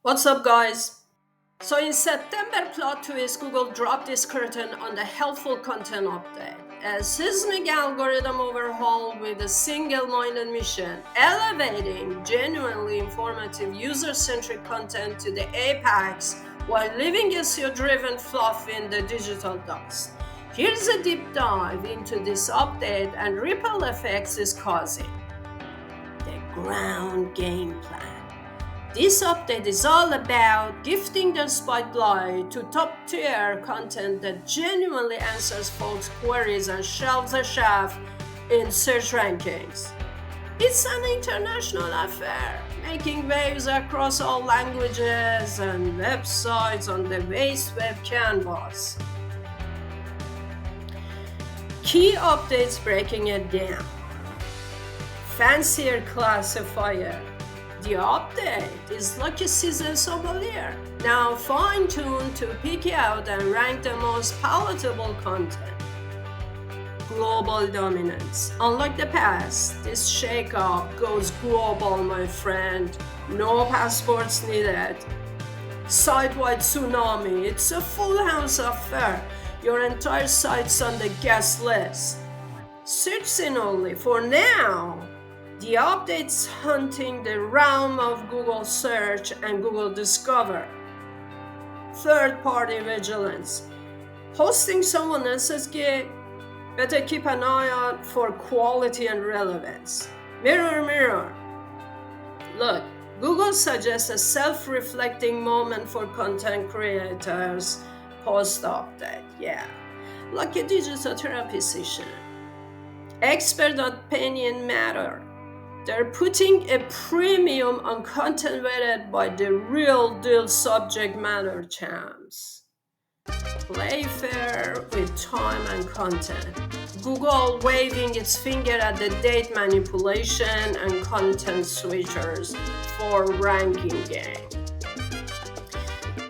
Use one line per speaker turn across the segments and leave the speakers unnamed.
What's up, guys? So in September, plot twist, Google dropped this curtain on the helpful content update. A seismic algorithm overhaul with a single-minded mission, elevating genuinely informative user-centric content to the apex while leaving SEO-driven fluff in the digital dust. Here's a deep dive into this update and ripple effects it's causing. The ground game plan. This update is all about gifting the spotlight to top-tier content that genuinely answers folks' queries and shelves a chef in search rankings. It's an international affair, making waves across all languages and websites on the vast web canvas. Key updates breaking it down. Fancier classifier. The update is like a seasoned sommelier, now fine-tuned to pick out and rank the most palatable content. Global dominance. Unlike the past, this shake-up goes global, my friend. No passports needed. Site-wide tsunami. It's a full house affair. Your entire site's on the guest list. Search in only for now. The update's hunting the realm of Google Search and Google Discover. Third-party vigilance. Hosting someone else's gig? Better keep an eye out for quality and relevance. Mirror, mirror. Look, Google suggests a self-reflecting moment for content creators post-update. Yeah, like a digital therapy session. Expert opinion matter. They're putting a premium on content vetted by the real deal subject matter champs. Play fair with time and content. Google waving its finger at the date manipulation and content switchers for ranking game.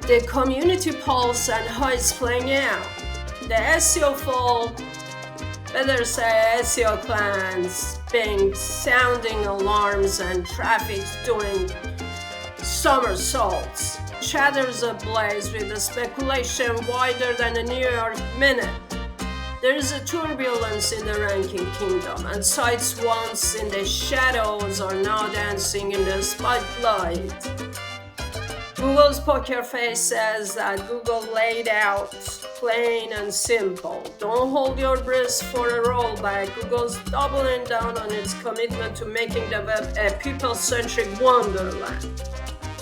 The community pulse and how it's playing out. The SEO fall, better say SEO clans, being sounding alarms and traffic doing somersaults. Chatter's ablaze with the speculation wider than a New York minute. There is a turbulence in the ranking kingdom, and sites once in the shadows are now dancing in the spotlight. Google's poker face says that Google laid out plain and simple. Don't hold your breath for a rollback. Google's doubling down on its commitment to making the web a people-centric wonderland.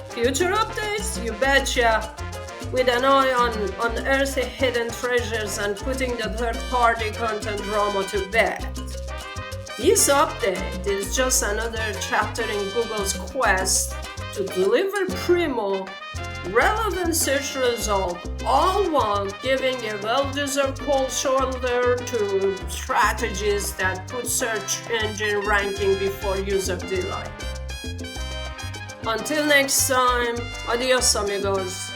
Future updates? You betcha. With an eye on unearthing hidden treasures and putting the third-party content drama to bed. This update is just another chapter in Google's quest to deliver primo, relevant search result, all while giving a well-deserved cold shoulder to strategies that put search engine ranking before user delight. Until next time, adios amigos.